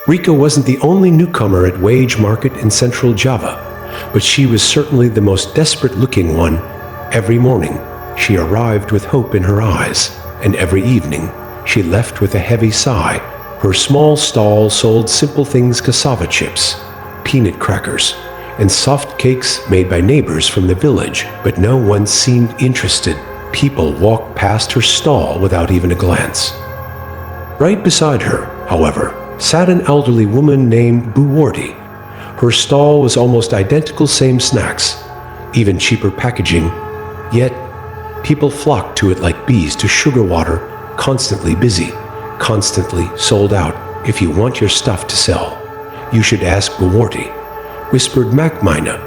Rika wasn't the only newcomer at Wage Market in central Java, but she was certainly the most desperate-looking one. Every morning, she arrived with hope in her eyes, and every evening, she left with a heavy sigh. Her small stall sold simple things: cassava chips, peanut crackers, and soft cakes made by neighbors from the village, but no one seemed interested. People walked past her stall without even a glance. Right beside her, however, sat an elderly woman named Buwardi. Her stall was almost identical, same snacks, even cheaper packaging, yet people flocked to it like bees to sugar water, constantly busy, constantly sold out. If you want your stuff to sell, you should ask Buwardi, whispered Makmina,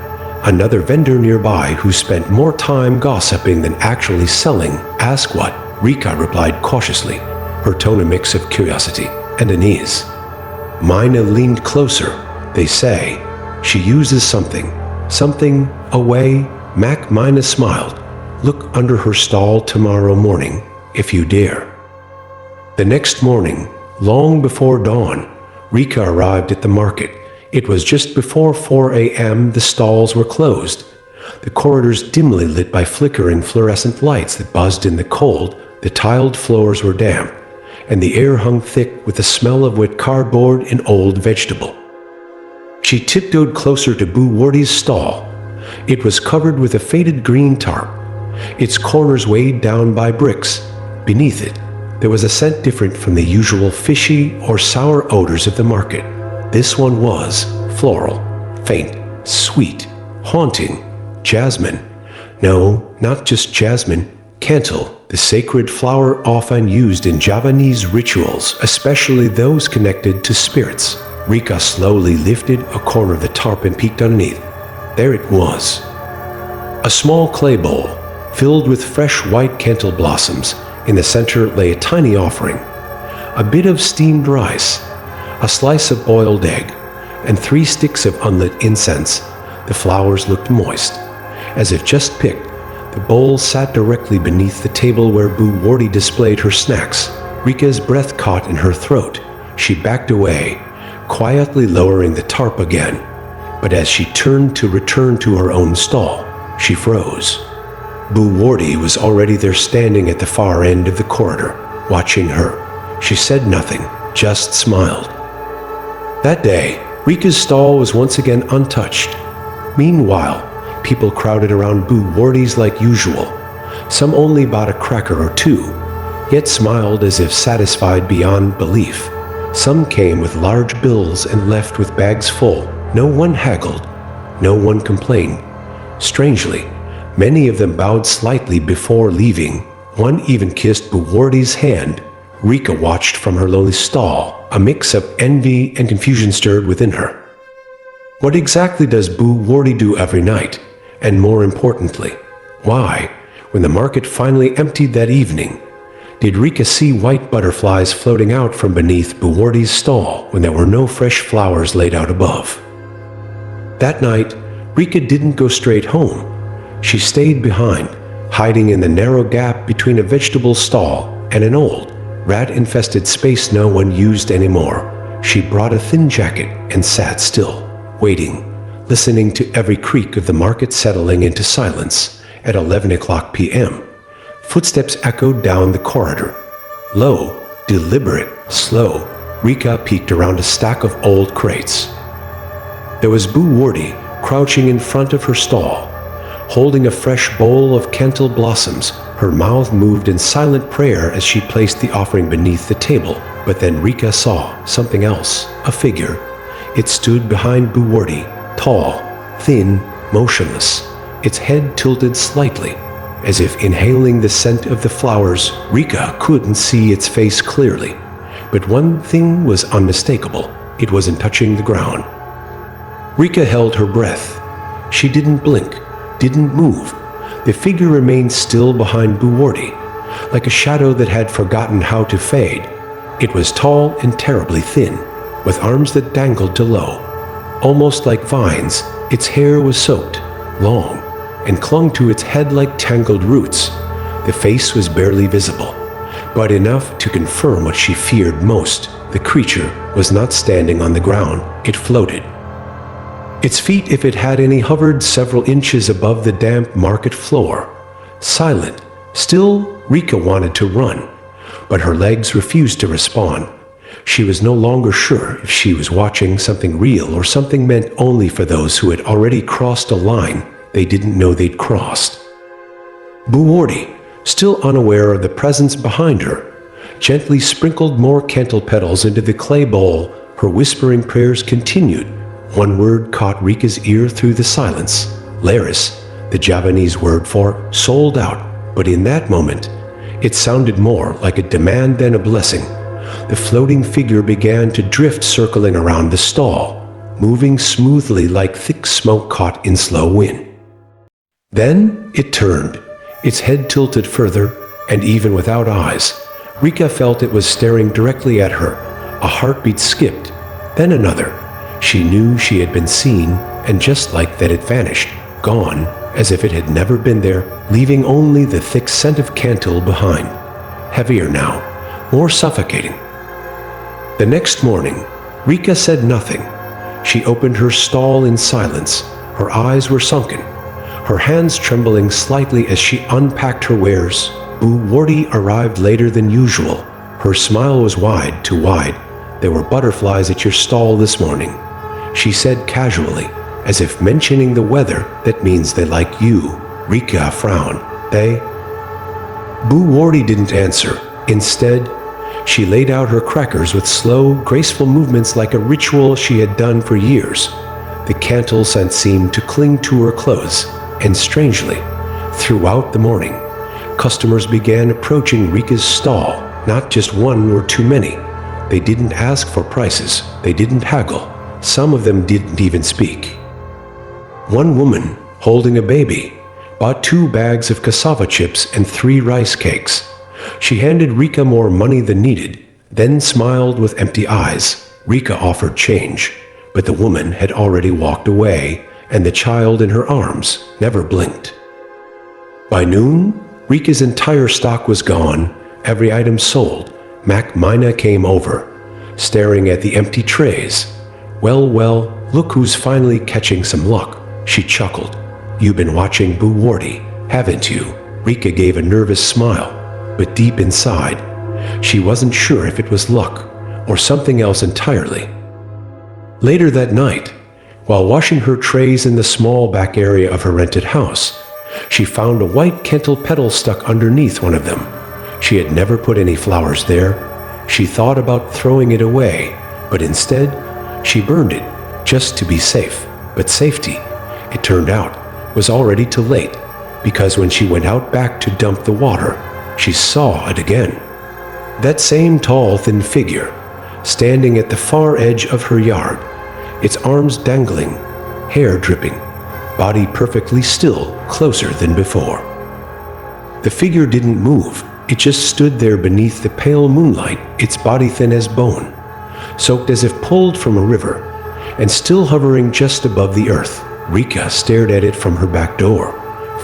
another vendor nearby who spent more time gossiping than actually selling. Ask what? Rika replied cautiously, her tone a mix of curiosity and unease. Mina leaned closer. They say she uses something away. Makmina smiled. Look under her stall tomorrow morning, if you dare. The next morning, long before dawn, Rika arrived at the market. It was just before 4 a.m. The stalls were closed, the corridors dimly lit by flickering fluorescent lights that buzzed in the cold. The tiled floors were damp, and the air hung thick with the smell of wet cardboard and old vegetable. She tiptoed closer to Buwardi's stall. It was covered with a faded green tarp, its corners weighed down by bricks. Beneath it, there was a scent different from the usual fishy or sour odors of the market. This one was floral, faint, sweet, haunting. Jasmine. No, not just jasmine. Cantal, the sacred flower often used in Javanese rituals, especially those connected to spirits. Rika slowly lifted a corner of the tarp and peeked underneath. There it was. A small clay bowl, filled with fresh white cantal blossoms. In the center lay a tiny offering, a bit of steamed rice, a slice of boiled egg, and 3 sticks of unlit incense. The flowers looked moist, as if just picked. The bowl sat directly beneath the table where Buwardi displayed her snacks. Rika's breath caught in her throat. She backed away, quietly lowering the tarp again. But as she turned to return to her own stall, she froze. Buwardi was already there, standing at the far end of the corridor, watching her. She said nothing, just smiled. That day, Rika's stall was once again untouched. Meanwhile, people crowded around Buwardi's like usual. Some only bought a cracker or two, yet smiled as if satisfied beyond belief. Some came with large bills and left with bags full. No one haggled, no one complained. Strangely, many of them bowed slightly before leaving. One even kissed Buwardi's hand. Rika watched from her lonely stall. A mix of envy and confusion stirred within her. What exactly does Buwardi do every night? And more importantly, why, when the market finally emptied that evening, did Rika see white butterflies floating out from beneath Buwardi's stall when there were no fresh flowers laid out above? That night, Rika didn't go straight home. She stayed behind, hiding in the narrow gap between a vegetable stall and an old, rat-infested space no one used anymore. She brought a thin jacket and sat still, waiting, listening to every creak of the market settling into silence. At 11 o'clock p.m., footsteps echoed down the corridor. Low, deliberate, slow. Rika peeked around a stack of old crates. There was Buwardi crouching in front of her stall, holding a fresh bowl of cantal blossoms. Her mouth moved in silent prayer as she placed the offering beneath the table. But then Rika saw something else, a figure. It stood behind Buwardi, tall, thin, motionless, its head tilted slightly, as if inhaling the scent of the flowers. Rika couldn't see its face clearly, but one thing was unmistakable. It wasn't touching the ground. Rika held her breath. She didn't blink, didn't move. The figure remained still behind Buwardi, like a shadow that had forgotten how to fade. It was tall and terribly thin, with arms that dangled to low, almost like vines. Its hair was soaked, long, and clung to its head like tangled roots. The face was barely visible, but enough to confirm what she feared most. The creature was not standing on the ground, it floated. Its feet, if it had any, hovered several inches above the damp market floor. Silent. Still, Rika wanted to run, but her legs refused to respond. She was no longer sure if she was watching something real or something meant only for those who had already crossed a line they didn't know they'd crossed. Buwardi, still unaware of the presence behind her, gently sprinkled more cantal petals into the clay bowl. Her whispering prayers continued. One word caught Rika's ear through the silence. Laris, the Javanese word for sold out. But in that moment, it sounded more like a demand than a blessing. The floating figure began to drift, circling around the stall, moving smoothly like thick smoke caught in slow wind. Then it turned, its head tilted further, and even without eyes, Rika felt it was staring directly at her. A heartbeat skipped, then another. She knew she had been seen, and just like that it vanished, gone, as if it had never been there, leaving only the thick scent of cantal behind. Heavier now, more suffocating. The next morning, Rika said nothing. She opened her stall in silence. Her eyes were sunken, her hands trembling slightly as she unpacked her wares. Buwardi arrived later than usual. Her smile was wide, too wide. There were butterflies at your stall this morning, she said casually, as if mentioning the weather. That means they like you. Rika frowned. They? Buwardi didn't answer. Instead, she laid out her crackers with slow, graceful movements like a ritual she had done for years. The cantal scent seemed to cling to her clothes, and strangely, throughout the morning, customers began approaching Rika's stall, not just one or too many. They didn't ask for prices, they didn't haggle. Some of them didn't even speak. One woman, holding a baby, bought 2 bags of cassava chips and 3 rice cakes. She handed Rika more money than needed, then smiled with empty eyes. Rika offered change, but the woman had already walked away, and the child in her arms never blinked. By noon, Rika's entire stock was gone, every item sold. Mina came over, staring at the empty trays. Well, look who's finally catching some luck, she chuckled. You've been watching Buwardi, haven't you? Rika gave a nervous smile, but deep inside, she wasn't sure if it was luck or something else entirely. Later that night, while washing her trays in the small back area of her rented house, she found a white cantal petal stuck underneath one of them. She had never put any flowers there. She thought about throwing it away, but instead, she burned it just to be safe. But safety, it turned out, was already too late, because when she went out back to dump the water, she saw it again. That same tall, thin figure, standing at the far edge of her yard, its arms dangling, hair dripping, body perfectly still, closer than before. The figure didn't move. It just stood there beneath the pale moonlight, its body thin as bone, soaked as if pulled from a river, and still hovering just above the earth. Rika stared at it from her back door,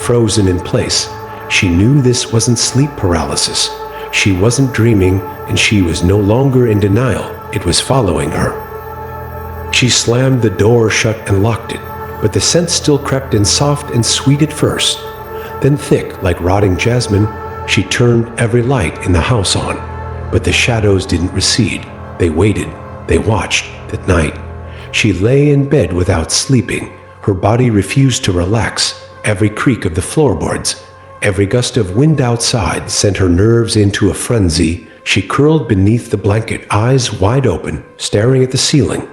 frozen in place. She knew this wasn't sleep paralysis. She wasn't dreaming, and she was no longer in denial. It was following her. She slammed the door shut and locked it, but the scent still crept in, soft and sweet at first, then thick like rotting jasmine. She turned every light in the house on, but the shadows didn't recede. They waited, they watched. That night, she lay in bed without sleeping. Her body refused to relax. Every creak of the floorboards, every gust of wind outside sent her nerves into a frenzy. She curled beneath the blanket, eyes wide open, staring at the ceiling.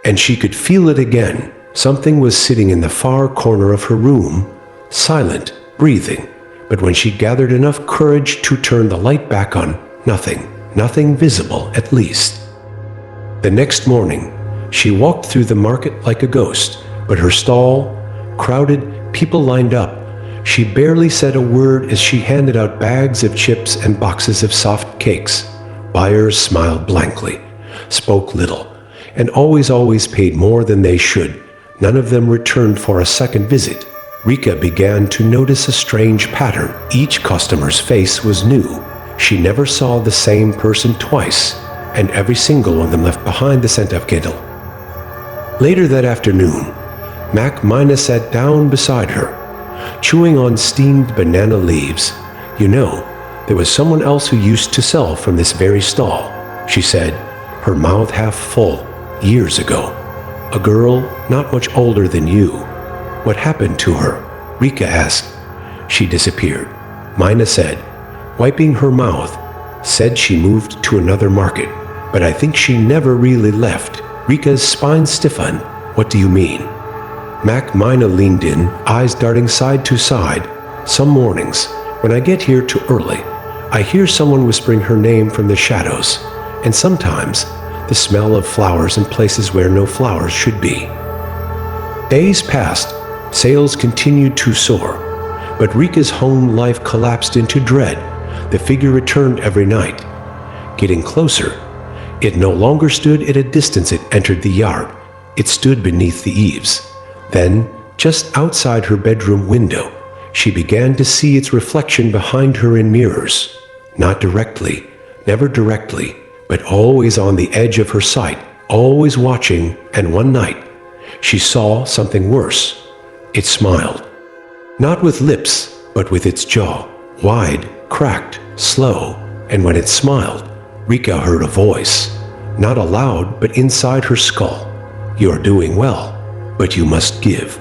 And she could feel it again. Something was sitting in the far corner of her room, silent, breathing. But when she gathered enough courage to turn the light back on, nothing visible at least. The next morning, she walked through the market like a ghost, but her stall, crowded, people lined up. She barely said a word as she handed out bags of chips and boxes of soft cakes. Buyers smiled blankly, spoke little, and always paid more than they should. None of them returned for a second visit. Rika began to notice a strange pattern. Each customer's face was new. She never saw the same person twice, and every single one of them left behind the scent of candle. Later that afternoon, Mina sat down beside her, chewing on steamed banana leaves. "You know, there was someone else who used to sell from this very stall," she said, her mouth half full, "years ago. A girl not much older than you." "What happened to her?" Rika asked. "She disappeared," Mina said, wiping her mouth. "Said she moved to another market, but I think she never really left." Rika's spine stiffened. "What do you mean?" Mina leaned in, eyes darting side to side. "Some mornings, when I get here too early, I hear someone whispering her name from the shadows, and sometimes the smell of flowers in places where no flowers should be." Days passed. Sales continued to soar, but Rika's home life collapsed into dread. The figure returned every night. Getting closer, it no longer stood at a distance. It entered the yard. It stood beneath the eaves. Then, just outside her bedroom window, she began to see its reflection behind her in mirrors. Not directly, never directly, but always on the edge of her sight, always watching, and one night, she saw something worse. It smiled. Not with lips, but with its jaw, wide, cracked, slow, and when it smiled, Rika heard a voice, not aloud, but inside her skull. "You're doing well, but you must give."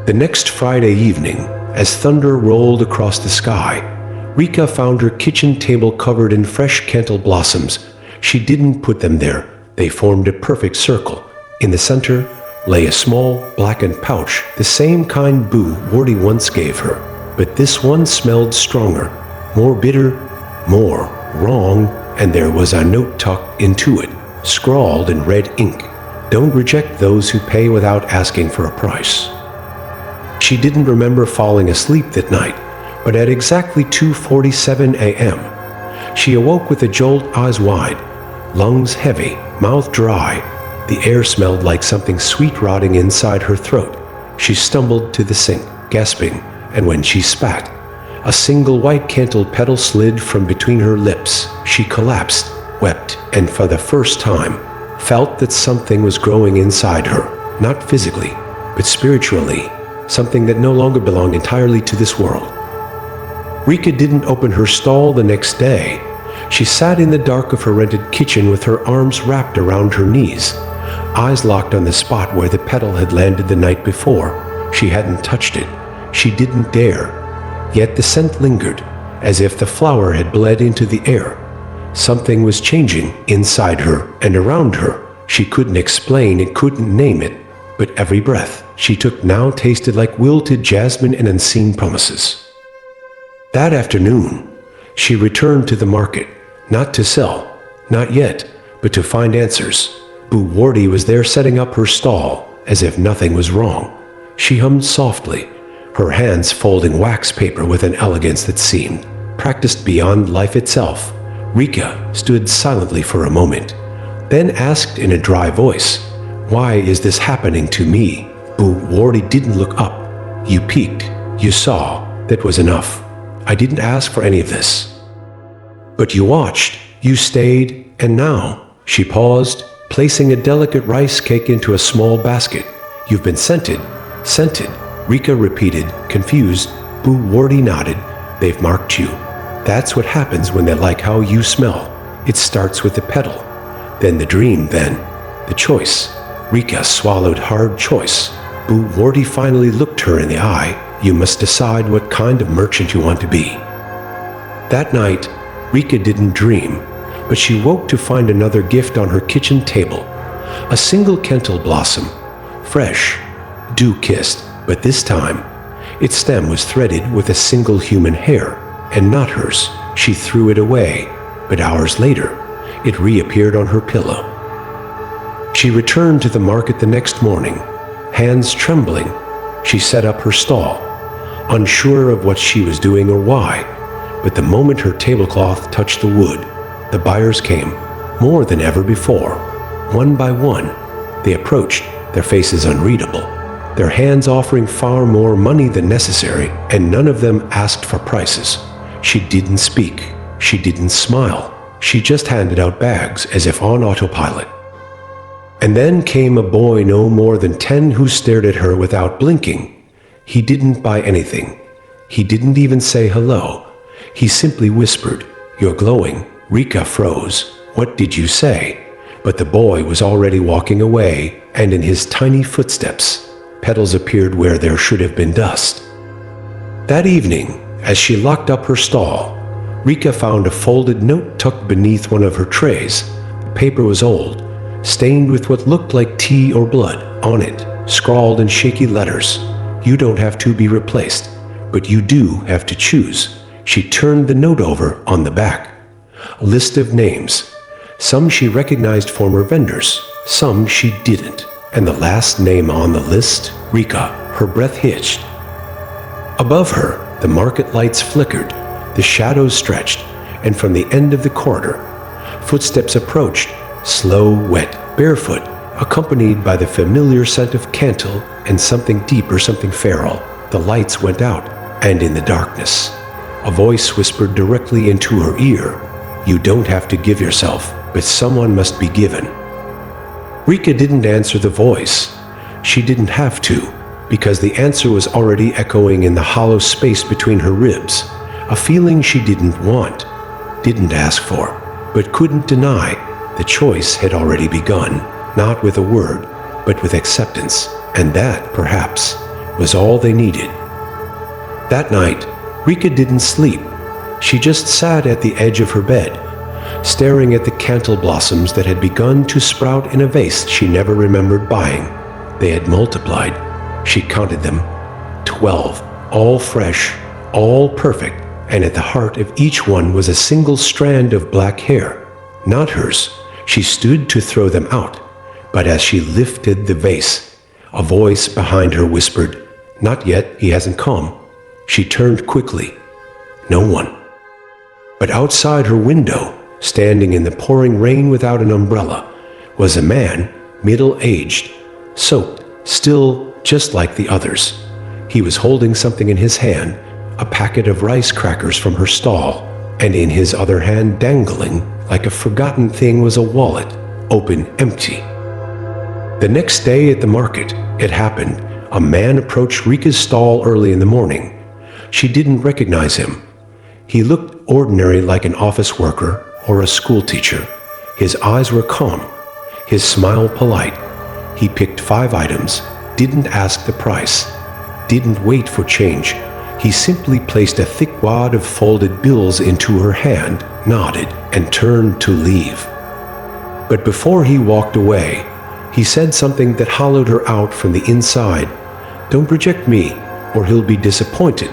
The next Friday evening, as thunder rolled across the sky, Rika found her kitchen table covered in fresh cantal blossoms. She didn't put them there. They formed a perfect circle. In the center lay a small, blackened pouch, the same kind Boo Wardy once gave her. But this one smelled stronger, more bitter, more wrong, and there was a note tucked into it, scrawled in red ink. "Don't reject those who pay without asking for a price." She didn't remember falling asleep that night, but at exactly 2:47 a.m., she awoke with a jolt, eyes wide, lungs heavy, mouth dry. The air smelled like something sweet rotting inside her throat. She stumbled to the sink, gasping, and when she spat, a single white cantal petal slid from between her lips. She collapsed, wept, and for the first time, felt that something was growing inside her, not physically, but spiritually, something that no longer belonged entirely to this world. Rika didn't open her stall the next day. She sat in the dark of her rented kitchen with her arms wrapped around her knees, eyes locked on the spot where the petal had landed the night before. She hadn't touched it. She didn't dare. Yet the scent lingered, as if the flower had bled into the air. Something was changing inside her and around her. She couldn't explain it, couldn't name it, but every breath she took now tasted like wilted jasmine and unseen promises. That afternoon, she returned to the market, not to sell, not yet, but to find answers. Boo Wardy was there setting up her stall, as if nothing was wrong. She hummed softly, her hands folding wax paper with an elegance that seemed practiced beyond life itself. Rika stood silently for a moment, then asked in a dry voice, "Why is this happening to me?" Boo Wardy didn't look up. "You peeked. You saw. That was enough. I didn't ask for any of this." "But you watched. You stayed. And now," she paused, placing a delicate rice cake into a small basket. "You've been scented." "Scented," Rika repeated, confused. Boo Wardy nodded. "They've marked you. That's what happens when they like how you smell. It starts with the petal, then the dream, then the choice." Rika swallowed hard. "Choice." Boo Wardy finally looked her in the eye. "You must decide what kind of merchant you want to be." That night, Rika didn't dream, but she woke to find another gift on her kitchen table. A single cantal blossom, fresh, dew-kissed, but this time, its stem was threaded with a single human hair, and not hers. She threw it away, but hours later, it reappeared on her pillow. She returned to the market the next morning, hands trembling. She set up her stall, unsure of what she was doing or why, but the moment her tablecloth touched the wood, the buyers came, more than ever before. One by one, they approached, their faces unreadable, their hands offering far more money than necessary, and none of them asked for prices. She didn't speak. She didn't smile. She just handed out bags as if on autopilot. And then came a boy no more than 10 who stared at her without blinking. He didn't buy anything. He didn't even say hello. He simply whispered, "You're glowing." Rika froze. What did you say? But the boy was already walking away, and in his tiny footsteps, petals appeared where there should have been dust. That evening, as she locked up her stall, Rika found a folded note tucked beneath one of her trays. The paper was old, stained with what looked like tea or blood. On it, scrawled in shaky letters, "You don't have to be replaced, but you do have to choose." She turned the note over. On the back, a list of names. Some she recognized former vendors, some she didn't. And the last name on the list, Rika. Her breath hitched. Above her, the market lights flickered, the shadows stretched, and from the end of the corridor, footsteps approached, slow, wet, barefoot, accompanied by the familiar scent of cantal and something deeper, something feral. The lights went out, and in the darkness, a voice whispered directly into her ear, "You don't have to give yourself, but someone must be given." Rika didn't answer the voice. She didn't have to, because the answer was already echoing in the hollow space between her ribs, a feeling she didn't want, didn't ask for, but couldn't deny. The choice had already begun, not with a word, but with acceptance, and that, perhaps, was all they needed. That night, Rika didn't sleep. She just sat at the edge of her bed, staring at the cantal blossoms that had begun to sprout in a vase she never remembered buying. They had multiplied. She counted them. 12, all fresh, all perfect, and at the heart of each one was a single strand of black hair. Not hers. She stood to throw them out, but as she lifted the vase, a voice behind her whispered, "Not yet, he hasn't come." She turned quickly. No one. But outside her window, standing in the pouring rain without an umbrella, was a man, middle-aged, soaked, still just like the others. He was holding something in his hand, a packet of rice crackers from her stall, and in his other hand, dangling like a forgotten thing, was a wallet, open, empty. The next day at the market, it happened. A man approached Rika's stall early in the morning. She didn't recognize him. He looked ordinary, like an office worker or a school teacher. His eyes were calm, his smile polite. He picked 5 items, didn't ask the price, didn't wait for change. He simply placed a thick wad of folded bills into her hand, nodded, and turned to leave. But before he walked away, he said something that hollowed her out from the inside. "Don't reject me, or he'll be disappointed."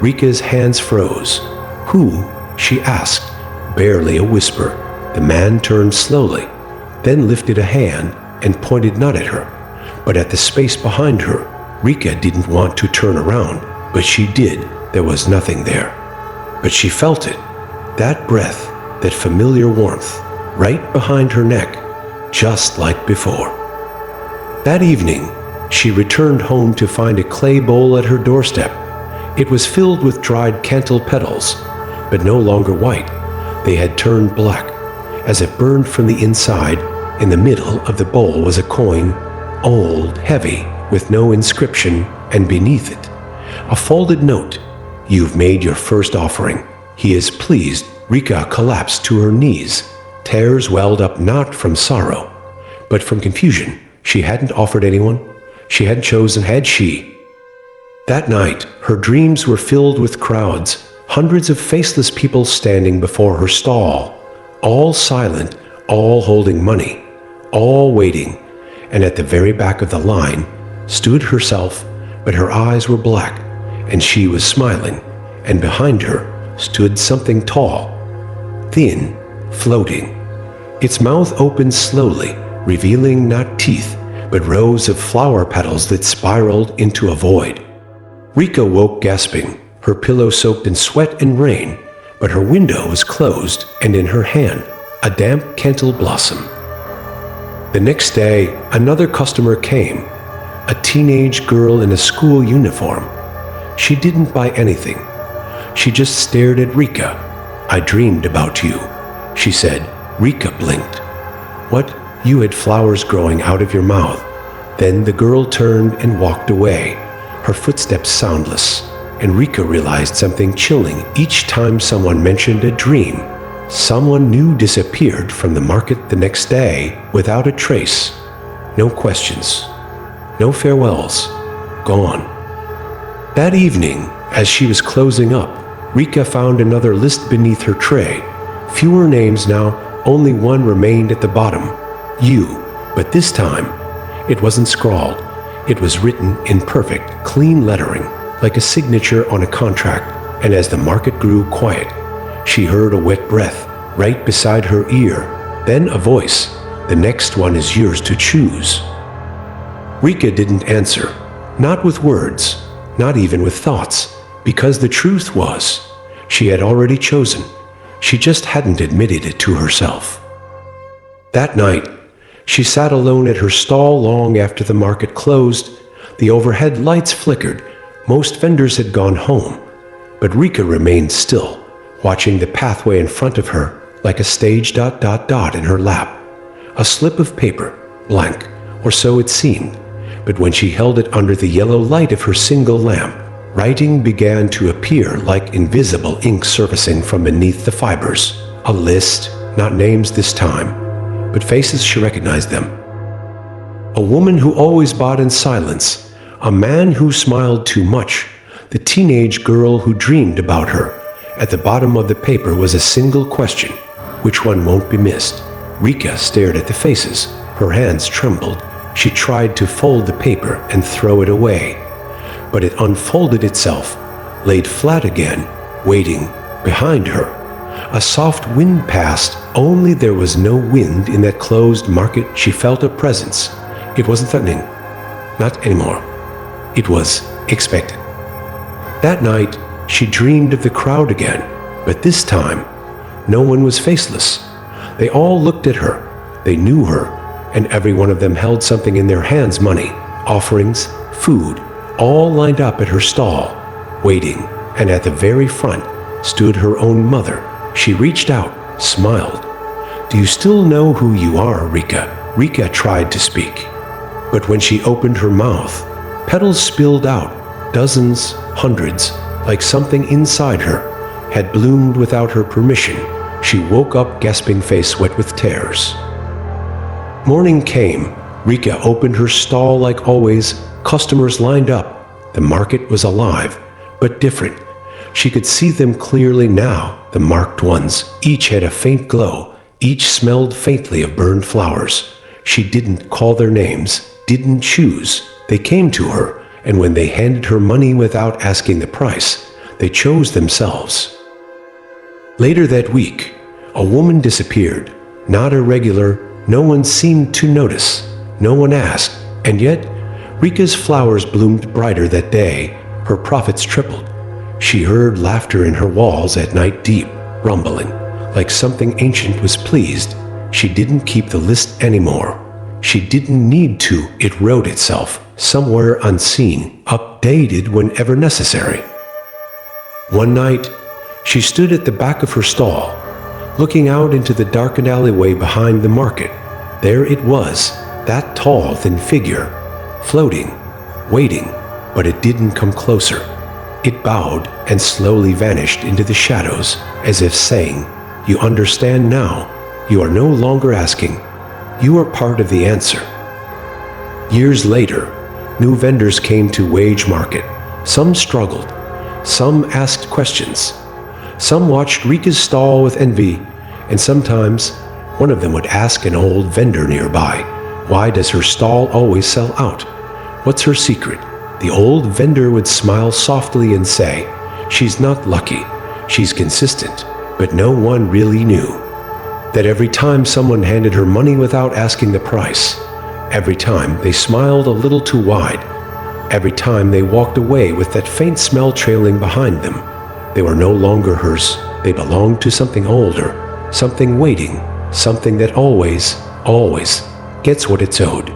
Rika's hands froze. "Who?" she asked, barely a whisper. The man turned slowly, then lifted a hand and pointed not at her, but at the space behind her. Rika didn't want to turn around, but she did. There was nothing there. But she felt it, that breath, that familiar warmth, right behind her neck, just like before. That evening, she returned home to find a clay bowl at her doorstep. It was filled with dried cantal petals, but no longer white. They had turned black, as if burned from the inside. In the middle of the bowl was a coin, old, heavy, with no inscription, and beneath it, a folded note. "You've made your first offering. He is pleased." Rika collapsed to her knees. Tears welled up not from sorrow, but from confusion. She hadn't offered anyone. She hadn't chosen, had she? That night, her dreams were filled with crowds, hundreds of faceless people standing before her stall, all silent, all holding money, all waiting, and at the very back of the line stood herself, but her eyes were black, and she was smiling, and behind her stood something tall, thin, floating. Its mouth opened slowly, revealing not teeth, but rows of flower petals that spiraled into a void. Rika woke gasping, her pillow soaked in sweat and rain, but her window was closed, and in her hand, a damp cantal blossom. The next day, another customer came, a teenage girl in a school uniform. She didn't buy anything. She just stared at Rika. "I dreamed about you." she said. Rika blinked. What? You had flowers growing out of your mouth. Then the girl turned and walked away, her footsteps soundless, and Rika realized something chilling each time someone mentioned a dream. Someone new disappeared from the market the next day without a trace. No questions, no farewells, gone. That evening, as she was closing up, Rika found another list beneath her tray. Fewer names now, only one remained at the bottom. You. But this time, it wasn't scrawled. It was written in perfect, clean lettering, like a signature on a contract. And as the market grew quiet, she heard a wet breath right beside her ear. Then a voice. The next one is yours to choose. Rika didn't answer, not with words, not even with thoughts, because the truth was, she had already chosen. She just hadn't admitted it to herself. That night, she sat alone at her stall long after the market closed. The overhead lights flickered. Most vendors had gone home, but Rika remained still, watching the pathway in front of her like a stage ... in her lap. A slip of paper, blank, or so it seemed, but when she held it under the yellow light of her single lamp, writing began to appear like invisible ink surfacing from beneath the fibers. A list, not names this time, but faces she recognized them. A woman who always bought in silence, a man who smiled too much, the teenage girl who dreamed about her. At the bottom of the paper was a single question: which one won't be missed? Rika stared at the faces. Her hands trembled. She tried to fold the paper and throw it away, but it unfolded itself, laid flat again, waiting behind her. A soft wind passed, only there was no wind in that closed market. She felt a presence. It wasn't threatening. Not anymore. It was expected. That night, she dreamed of the crowd again, but this time, no one was faceless. They all looked at her. They knew her, and every one of them held something in their hands: money, offerings, food, all lined up at her stall, waiting, and at the very front stood her own mother. She reached out, smiled. Do you still know who you are, Rika? Rika tried to speak, but when she opened her mouth, petals spilled out, dozens, hundreds, like something inside her had bloomed without her permission. She woke up, gasping, face wet with tears. Morning came. Rika opened her stall like always. Customers lined up. The market was alive, but different. She could see them clearly now, the marked ones. Each had a faint glow. Each smelled faintly of burned flowers. She didn't call their names, didn't choose. They came to her, and when they handed her money without asking the price, they chose themselves. Later that week, a woman disappeared. Not a regular. No one seemed to notice. No one asked. And yet, Rika's flowers bloomed brighter that day. Her profits tripled. She heard laughter in her walls at night, deep, rumbling, like something ancient was pleased. She didn't keep the list anymore. She didn't need to. It wrote itself, somewhere unseen, updated whenever necessary. One night, she stood at the back of her stall, looking out into the darkened alleyway behind the market. There it was, that tall, thin figure, floating, waiting, but it didn't come closer. It bowed and slowly vanished into the shadows, as if saying, "You understand now. You are no longer asking. You are part of the answer." Years later, new vendors came to Wage Market. Some struggled. Some asked questions. Some watched Rika's stall with envy, and sometimes one of them would ask an old vendor nearby, "Why does her stall always sell out? What's her secret?" The old vendor would smile softly and say, "She's not lucky, she's consistent." But no one really knew that every time someone handed her money without asking the price, every time they smiled a little too wide, every time they walked away with that faint smell trailing behind them, they were no longer hers. They belonged to something older, something waiting, something that always, always gets what it's owed.